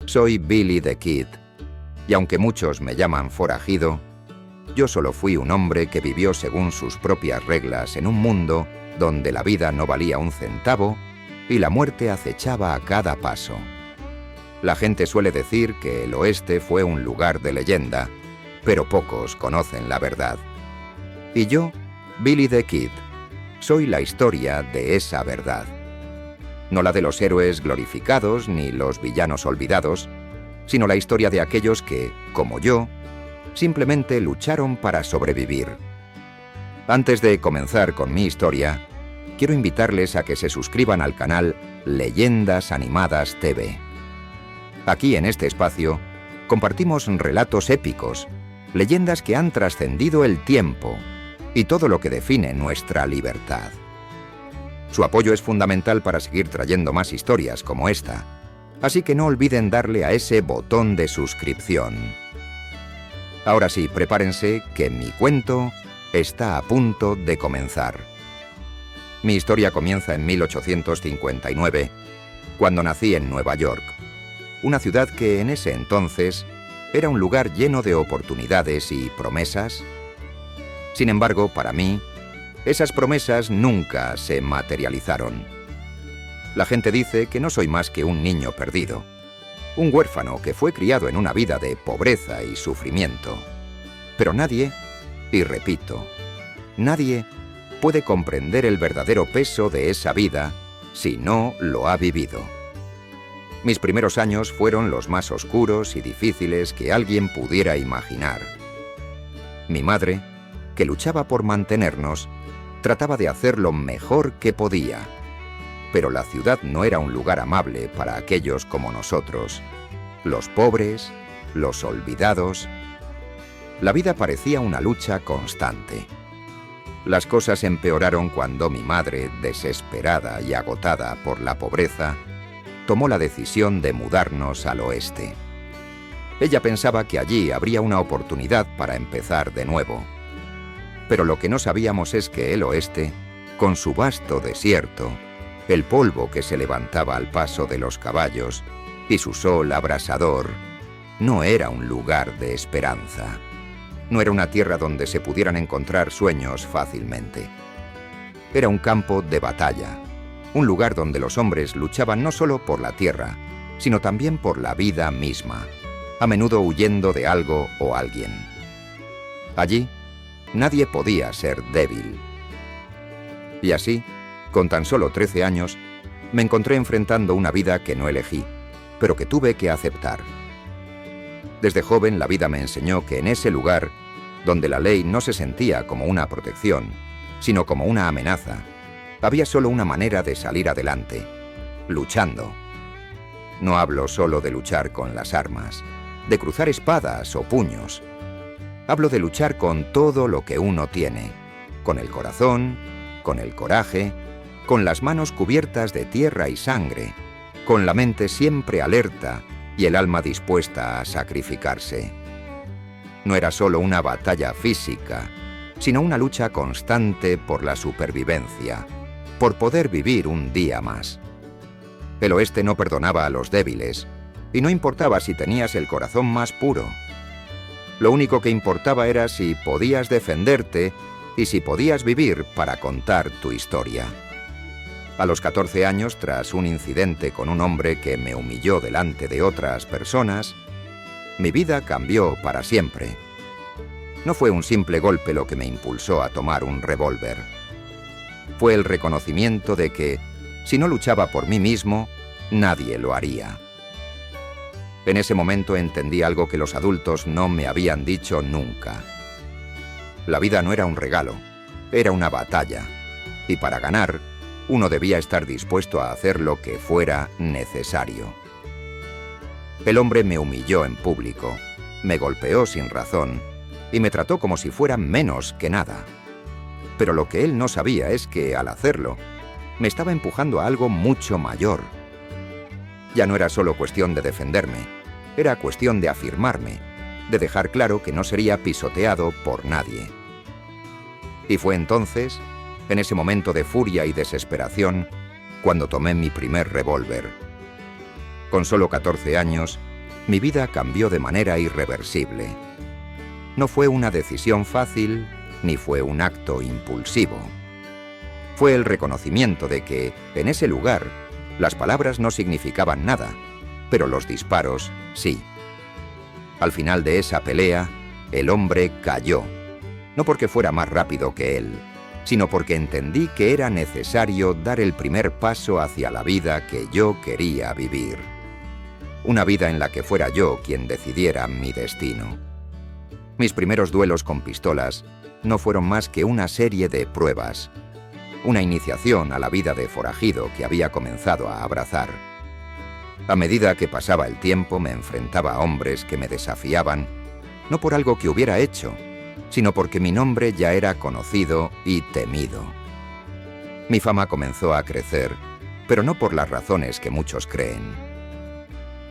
Soy Billy the Kid, y aunque muchos me llaman forajido, yo solo fui un hombre que vivió según sus propias reglas en un mundo donde la vida no valía un centavo y la muerte acechaba a cada paso. La gente suele decir que el oeste fue un lugar de leyenda, pero pocos conocen la verdad. Y yo, Billy the Kid, soy la historia de esa verdad. No la de los héroes glorificados ni los villanos olvidados, sino la historia de aquellos que, como yo, simplemente lucharon para sobrevivir. Antes de comenzar con mi historia, quiero invitarles a que se suscriban al canal Leyendas Animadas TV. Aquí en este espacio compartimos relatos épicos, leyendas que han trascendido el tiempo y todo lo que define nuestra libertad. Su apoyo es fundamental para seguir trayendo más historias como esta, así que no olviden darle a ese botón de suscripción. Ahora sí, prepárense que mi cuento está a punto de comenzar. Mi historia comienza en 1859, cuando nací en Nueva York, una ciudad que en ese entonces era un lugar lleno de oportunidades y promesas. Sin embargo, para mí, esas promesas nunca se materializaron. La gente dice que no soy más que un niño perdido, un huérfano que fue criado en una vida de pobreza y sufrimiento. Pero nadie, y repito, nadie puede comprender el verdadero peso de esa vida si no lo ha vivido. Mis primeros años fueron los más oscuros y difíciles que alguien pudiera imaginar. Mi madre, que luchaba por mantenernos, trataba de hacer lo mejor que podía. Pero la ciudad no era un lugar amable para aquellos como nosotros, los pobres, los olvidados. La vida parecía una lucha constante. Las cosas empeoraron cuando mi madre, desesperada y agotada por la pobreza, tomó la decisión de mudarnos al oeste. Ella pensaba que allí habría una oportunidad para empezar de nuevo. Pero lo que no sabíamos es que el oeste, con su vasto desierto, el polvo que se levantaba al paso de los caballos y su sol abrasador, no era un lugar de esperanza. No era una tierra donde se pudieran encontrar sueños fácilmente. Era un campo de batalla, un lugar donde los hombres luchaban no solo por la tierra, sino también por la vida misma, a menudo huyendo de algo o alguien. Allí, nadie podía ser débil. Y así, con tan solo 13 años, me encontré enfrentando una vida que no elegí, pero que tuve que aceptar. Desde joven la vida me enseñó que en ese lugar, donde la ley no se sentía como una protección, sino como una amenaza, había solo una manera de salir adelante: luchando. No hablo solo de luchar con las armas, de cruzar espadas o puños. Hablo de luchar con todo lo que uno tiene, con el corazón, con el coraje, con las manos cubiertas de tierra y sangre, con la mente siempre alerta y el alma dispuesta a sacrificarse. No era solo una batalla física, sino una lucha constante por la supervivencia, por poder vivir un día más. El oeste no perdonaba a los débiles, y no importaba si tenías el corazón más puro. Lo único que importaba era si podías defenderte y si podías vivir para contar tu historia. A los 14 años, tras un incidente con un hombre que me humilló delante de otras personas, mi vida cambió para siempre. No fue un simple golpe lo que me impulsó a tomar un revólver. Fue el reconocimiento de que, si no luchaba por mí mismo, nadie lo haría. En ese momento entendí algo que los adultos no me habían dicho nunca. La vida no era un regalo, era una batalla, y para ganar, uno debía estar dispuesto a hacer lo que fuera necesario. El hombre me humilló en público, me golpeó sin razón y me trató como si fuera menos que nada. Pero lo que él no sabía es que, al hacerlo, me estaba empujando a algo mucho mayor. Ya no era solo cuestión de defenderme, era cuestión de afirmarme, de dejar claro que no sería pisoteado por nadie. Y fue entonces, en ese momento de furia y desesperación, cuando tomé mi primer revólver. Con solo 14 años, Mi vida cambió de manera irreversible. No fue una decisión fácil, ni fue un acto impulsivo. Fue el reconocimiento de que, en ese lugar, las palabras no significaban nada, pero los disparos sí. Al final de esa pelea, el hombre cayó, no porque fuera más rápido que él, sino porque entendí que era necesario dar el primer paso hacia la vida que yo quería vivir. Una vida en la que fuera yo quien decidiera mi destino. Mis primeros duelos con pistolas no fueron más que una serie de pruebas, una iniciación a la vida de forajido que había comenzado a abrazar. A medida que pasaba el tiempo me enfrentaba a hombres que me desafiaban, no por algo que hubiera hecho, sino porque mi nombre ya era conocido y temido. Mi fama comenzó a crecer, pero no por las razones que muchos creen.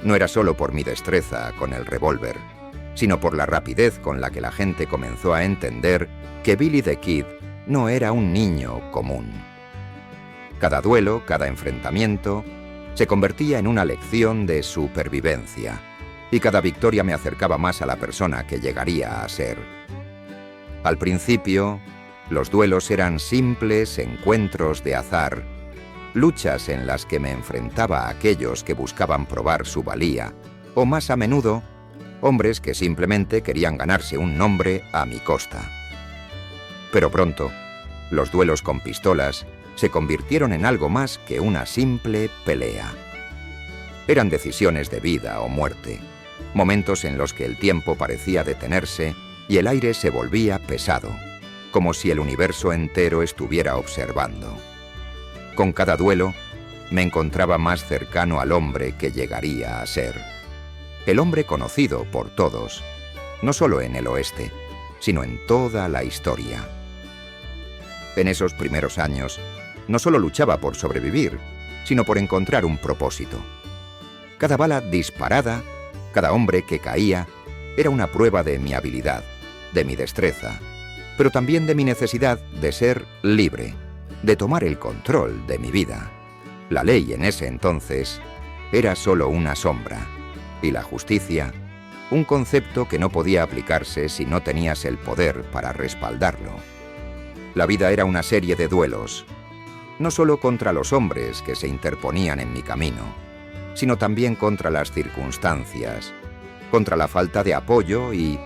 No era solo por mi destreza con el revólver, sino por la rapidez con la que la gente comenzó a entender que Billy the Kid no era un niño común. Cada duelo, cada enfrentamiento, se convertía en una lección de supervivencia, y cada victoria me acercaba más a la persona que llegaría a ser. Al principio, los duelos eran simples encuentros de azar, luchas en las que me enfrentaba a aquellos que buscaban probar su valía, o más a menudo, hombres que simplemente querían ganarse un nombre a mi costa. Pero pronto, los duelos con pistolas se convirtieron en algo más que una simple pelea. Eran decisiones de vida o muerte, momentos en los que el tiempo parecía detenerse y el aire se volvía pesado, como si el universo entero estuviera observando. Con cada duelo, me encontraba más cercano al hombre que llegaría a ser. El hombre conocido por todos, no solo en el oeste, sino en toda la historia. En esos primeros años, no solo luchaba por sobrevivir, sino por encontrar un propósito. Cada bala disparada, cada hombre que caía, era una prueba de mi habilidad, de mi destreza, pero también de mi necesidad de ser libre, de tomar el control de mi vida. La ley en ese entonces era solo una sombra, y la justicia, un concepto que no podía aplicarse si no tenías el poder para respaldarlo. La vida era una serie de duelos, no solo contra los hombres que se interponían en mi camino, sino también contra las circunstancias, contra la falta de apoyo y,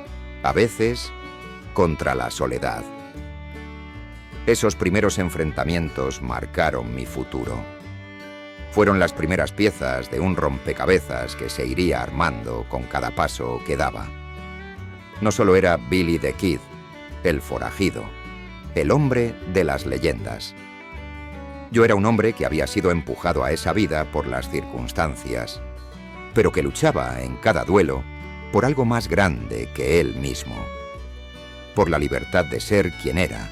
a veces, contra la soledad. Esos primeros enfrentamientos marcaron mi futuro. Fueron las primeras piezas de un rompecabezas que se iría armando con cada paso que daba. No solo era Billy the Kid, el forajido, el hombre de las leyendas. Yo era un hombre que había sido empujado a esa vida por las circunstancias, pero que luchaba en cada duelo por algo más grande que él mismo. Por la libertad de ser quien era,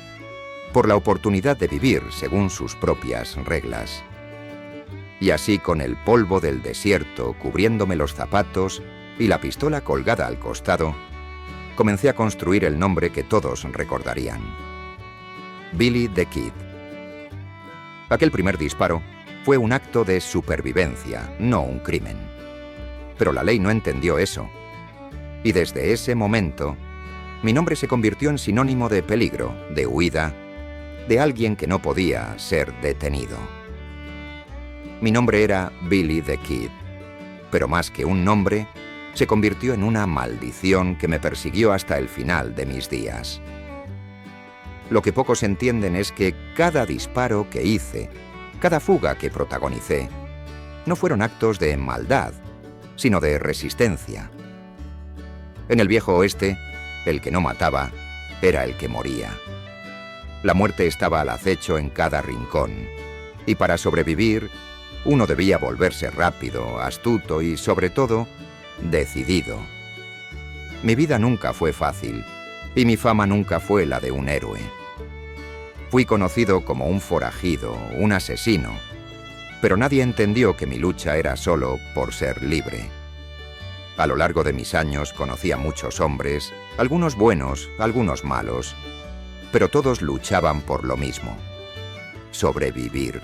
por la oportunidad de vivir según sus propias reglas. Y así, con el polvo del desierto cubriéndome los zapatos y la pistola colgada al costado, comencé a construir el nombre que todos recordarían: Billy the Kid. Aquel primer disparo fue un acto de supervivencia, no un crimen. Pero la ley no entendió eso. Y desde ese momento, mi nombre se convirtió en sinónimo de peligro, de huida, de alguien que no podía ser detenido. Mi nombre era Billy the Kid, pero más que un nombre, se convirtió en una maldición que me persiguió hasta el final de mis días. Lo que pocos entienden es que cada disparo que hice, cada fuga que protagonicé, no fueron actos de maldad, sino de resistencia. En el viejo oeste, el que no mataba era el que moría. La muerte estaba al acecho en cada rincón, y para sobrevivir, uno debía volverse rápido, astuto y, sobre todo, decidido. Mi vida nunca fue fácil, y mi fama nunca fue la de un héroe. Fui conocido como un forajido, un asesino, pero nadie entendió que mi lucha era solo por ser libre. A lo largo de mis años conocí a muchos hombres, algunos buenos, algunos malos, pero todos luchaban por lo mismo: sobrevivir.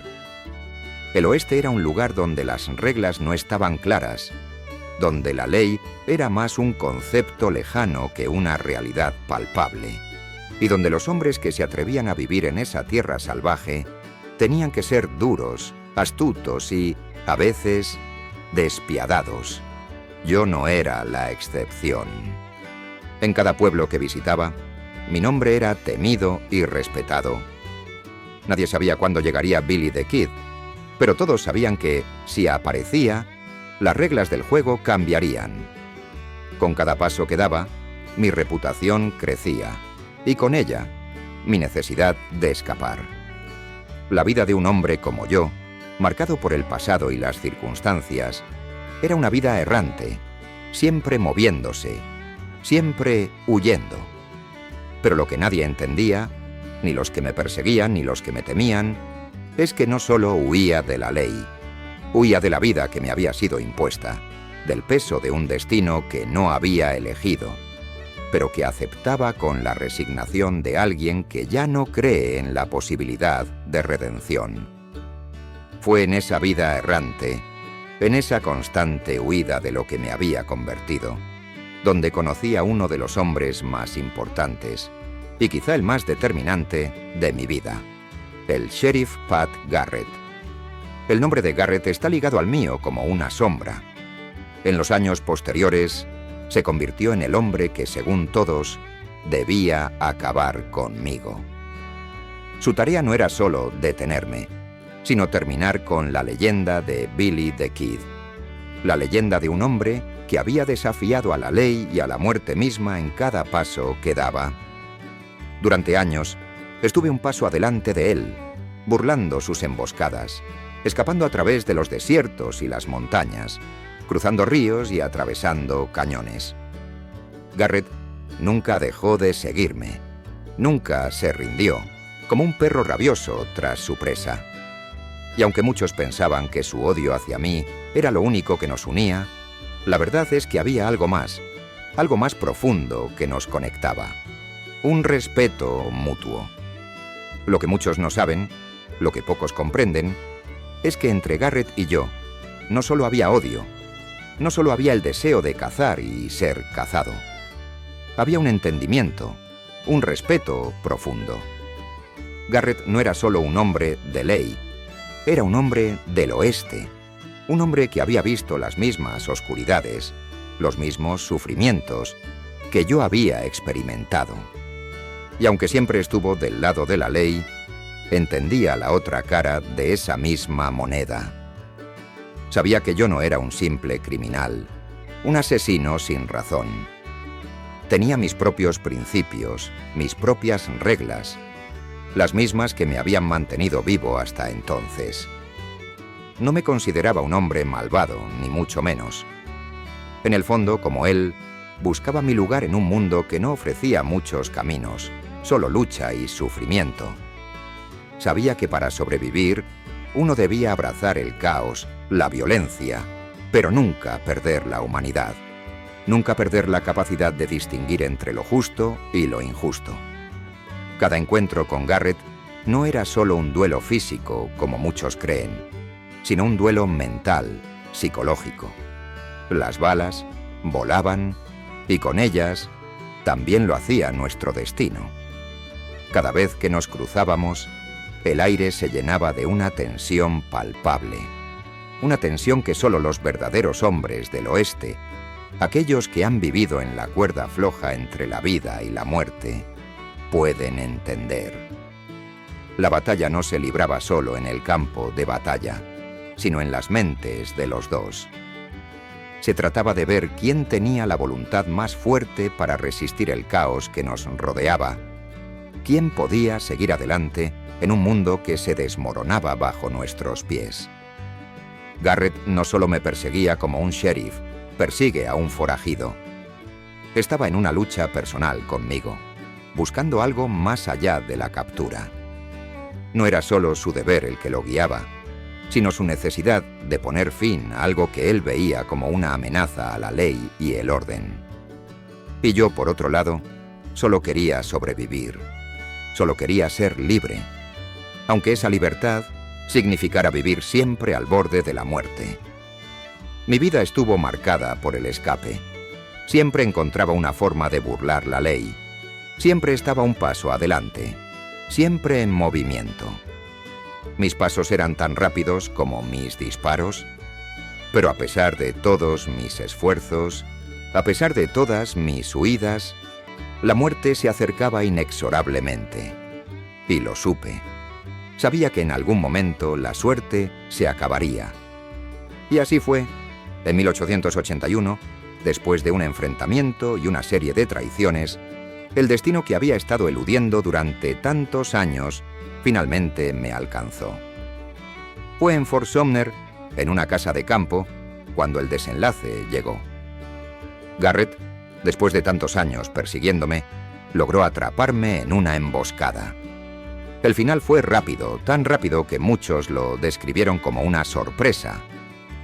El oeste era un lugar donde las reglas no estaban claras, donde la ley era más un concepto lejano que una realidad palpable, y donde los hombres que se atrevían a vivir en esa tierra salvaje tenían que ser duros, astutos y, a veces, despiadados. Yo no era la excepción. En cada pueblo que visitaba, mi nombre era temido y respetado. Nadie sabía cuándo llegaría Billy the Kid, pero todos sabían que, si aparecía, las reglas del juego cambiarían. Con cada paso que daba, mi reputación crecía, y con ella, mi necesidad de escapar. La vida de un hombre como yo, marcado por el pasado y las circunstancias, era una vida errante, siempre moviéndose, siempre huyendo. Pero lo que nadie entendía, ni los que me perseguían ni los que me temían, es que no solo huía de la ley, huía de la vida que me había sido impuesta, del peso de un destino que no había elegido, pero que aceptaba con la resignación de alguien que ya no cree en la posibilidad de redención. Fue en esa vida errante, en esa constante huida de lo que me había convertido, donde conocí a uno de los hombres más importantes, y quizá el más determinante de mi vida, el Sheriff Pat Garrett. El nombre de Garrett está ligado al mío como una sombra. En los años posteriores, se convirtió en el hombre que, según todos, debía acabar conmigo. Su tarea no era solo detenerme, sino terminar con la leyenda de Billy the Kid, la leyenda de un hombre que había desafiado a la ley y a la muerte misma en cada paso que daba. Durante años, estuve un paso adelante de él, burlando sus emboscadas, escapando a través de los desiertos y las montañas, cruzando ríos y atravesando cañones. Garrett nunca dejó de seguirme, nunca se rindió, como un perro rabioso tras su presa. Y aunque muchos pensaban que su odio hacia mí era lo único que nos unía, la verdad es que había algo más profundo que nos conectaba, un respeto mutuo. Lo que muchos no saben, lo que pocos comprenden, es que entre Garrett y yo no solo había odio, no solo había el deseo de cazar y ser cazado. Había un entendimiento, un respeto profundo. Garrett no era solo un hombre de ley, era un hombre del oeste, un hombre que había visto las mismas oscuridades, los mismos sufrimientos que yo había experimentado. Y aunque siempre estuvo del lado de la ley, entendía la otra cara de esa misma moneda. Sabía que yo no era un simple criminal, un asesino sin razón. Tenía mis propios principios, mis propias reglas, las mismas que me habían mantenido vivo hasta entonces. No me consideraba un hombre malvado, ni mucho menos. En el fondo, como él, buscaba mi lugar en un mundo que no ofrecía muchos caminos, solo lucha y sufrimiento. Sabía que para sobrevivir, uno debía abrazar el caos, la violencia, pero nunca perder la humanidad, nunca perder la capacidad de distinguir entre lo justo y lo injusto. Cada encuentro con Garrett no era solo un duelo físico, como muchos creen, sino un duelo mental, psicológico. Las balas volaban y con ellas también lo hacía nuestro destino. Cada vez que nos cruzábamos, el aire se llenaba de una tensión palpable, una tensión que solo los verdaderos hombres del oeste, aquellos que han vivido en la cuerda floja entre la vida y la muerte, pueden entender. La batalla no se libraba solo en el campo de batalla, sino en las mentes de los dos. Se trataba de ver quién tenía la voluntad más fuerte para resistir el caos que nos rodeaba, quién podía seguir adelante en un mundo que se desmoronaba bajo nuestros pies. Garrett no solo me perseguía como un sheriff, persigue a un forajido. Estaba en una lucha personal conmigo, buscando algo más allá de la captura. No era solo su deber el que lo guiaba, sino su necesidad de poner fin a algo que él veía como una amenaza a la ley y el orden. Y yo, por otro lado, solo quería sobrevivir, solo quería ser libre, aunque esa libertad significara vivir siempre al borde de la muerte. Mi vida estuvo marcada por el escape. Siempre encontraba una forma de burlar la ley. Siempre estaba un paso adelante. Siempre en movimiento. Mis pasos eran tan rápidos como mis disparos, pero a pesar de todos mis esfuerzos, a pesar de todas mis huidas, la muerte se acercaba inexorablemente. Y lo supe. Sabía que en algún momento la suerte se acabaría. Y así fue. En 1881, después de un enfrentamiento y una serie de traiciones, el destino que había estado eludiendo durante tantos años finalmente me alcanzó. Fue en Fort Sumner, en una casa de campo, cuando el desenlace llegó. Garrett, después de tantos años persiguiéndome, logró atraparme en una emboscada. El final fue rápido, tan rápido que muchos lo describieron como una sorpresa.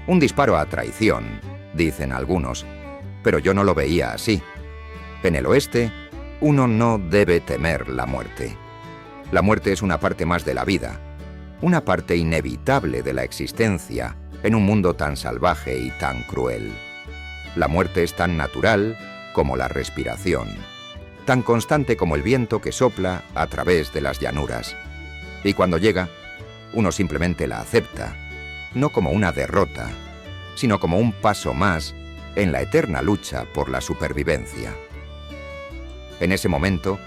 Un disparo a traición, dicen algunos, pero yo no lo veía así. En el oeste, uno no debe temer la muerte. La muerte es una parte más de la vida, una parte inevitable de la existencia en un mundo tan salvaje y tan cruel. La muerte es tan natural como la respiración, tan constante como el viento que sopla a través de las llanuras. Y cuando llega, uno simplemente la acepta, no como una derrota, sino como un paso más en la eterna lucha por la supervivencia. En ese momento,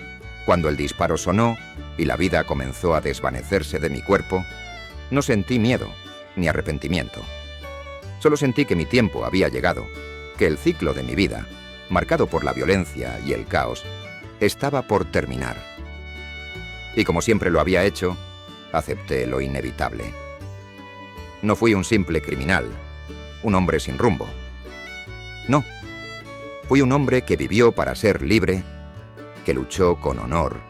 cuando el disparo sonó y la vida comenzó a desvanecerse de mi cuerpo, no sentí miedo ni arrepentimiento. Solo sentí que mi tiempo había llegado, que el ciclo de mi vida, marcado por la violencia y el caos, estaba por terminar. Y como siempre lo había hecho, acepté lo inevitable. No fui un simple criminal, un hombre sin rumbo. No, fui un hombre que vivió para ser libre, que luchó con honor,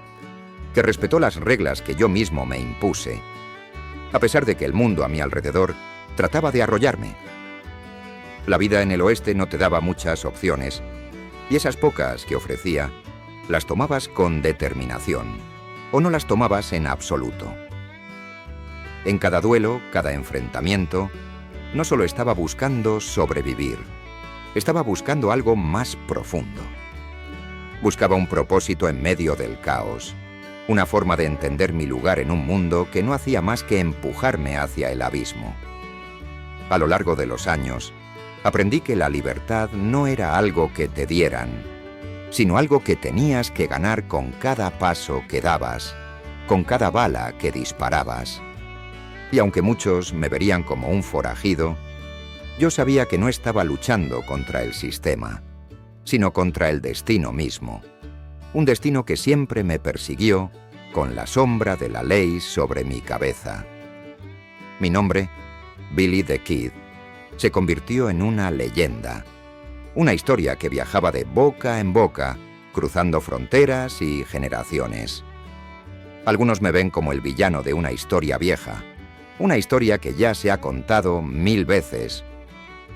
que respetó las reglas que yo mismo me impuse, a pesar de que el mundo a mi alrededor trataba de arrollarme. La vida en el oeste no te daba muchas opciones, y esas pocas que ofrecía, las tomabas con determinación, o no las tomabas en absoluto. En cada duelo, cada enfrentamiento, no solo estaba buscando sobrevivir, estaba buscando algo más profundo. Buscaba un propósito en medio del caos, una forma de entender mi lugar en un mundo que no hacía más que empujarme hacia el abismo. A lo largo de los años, aprendí que la libertad no era algo que te dieran, sino algo que tenías que ganar con cada paso que dabas, con cada bala que disparabas. Y aunque muchos me verían como un forajido, yo sabía que no estaba luchando contra el sistema, sino contra el destino mismo. Un destino que siempre me persiguió con la sombra de la ley sobre mi cabeza. Mi nombre, Billy the Kid, se convirtió en una leyenda. Una historia que viajaba de boca en boca, cruzando fronteras y generaciones. Algunos me ven como el villano de una historia vieja, una historia que ya se ha contado 1000 veces.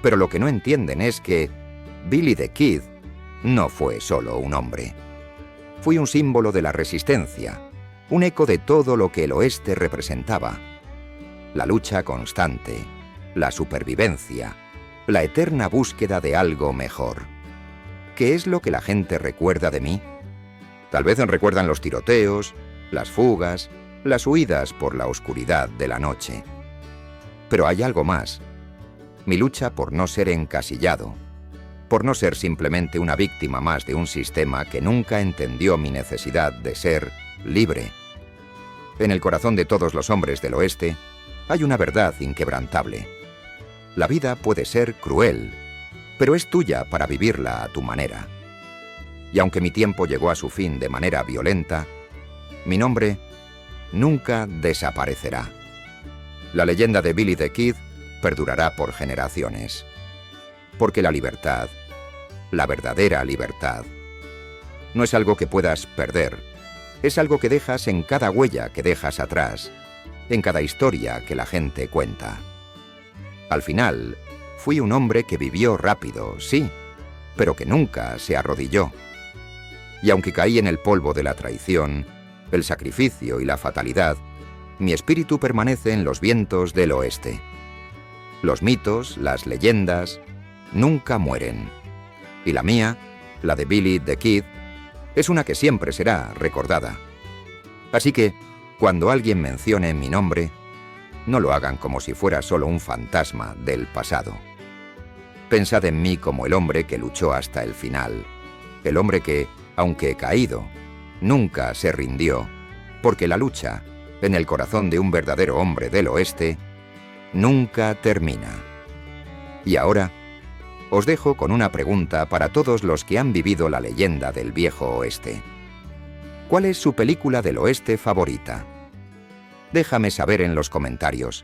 Pero lo que no entienden es que Billy the Kid no fue solo un hombre. Fui un símbolo de la resistencia, un eco de todo lo que el oeste representaba. La lucha constante, la supervivencia, la eterna búsqueda de algo mejor. ¿Qué es lo que la gente recuerda de mí? Tal vez recuerdan los tiroteos, las fugas, las huidas por la oscuridad de la noche. Pero hay algo más. Mi lucha por no ser encasillado, por no ser simplemente una víctima más de un sistema que nunca entendió mi necesidad de ser libre. En el corazón de todos los hombres del oeste hay una verdad inquebrantable. La vida puede ser cruel, pero es tuya para vivirla a tu manera. Y aunque mi tiempo llegó a su fin de manera violenta, mi nombre nunca desaparecerá. La leyenda de Billy the Kid perdurará por generaciones. Porque la libertad, la verdadera libertad, no es algo que puedas perder. Es algo que dejas en cada huella que dejas atrás, en cada historia que la gente cuenta. Al final, fui un hombre que vivió rápido, sí, pero que nunca se arrodilló. Y aunque caí en el polvo de la traición, el sacrificio y la fatalidad, mi espíritu permanece en los vientos del oeste. Los mitos, las leyendas, nunca mueren. Y la mía, la de Billy the Kid, es una que siempre será recordada. Así que, cuando alguien mencione mi nombre, no lo hagan como si fuera solo un fantasma del pasado. Pensad en mí como el hombre que luchó hasta el final, el hombre que, aunque caído, nunca se rindió, porque la lucha, en el corazón de un verdadero hombre del oeste, nunca termina. Y ahora, os dejo con una pregunta para todos los que han vivido la leyenda del viejo oeste. ¿Cuál es su película del oeste favorita? Déjame saber en los comentarios.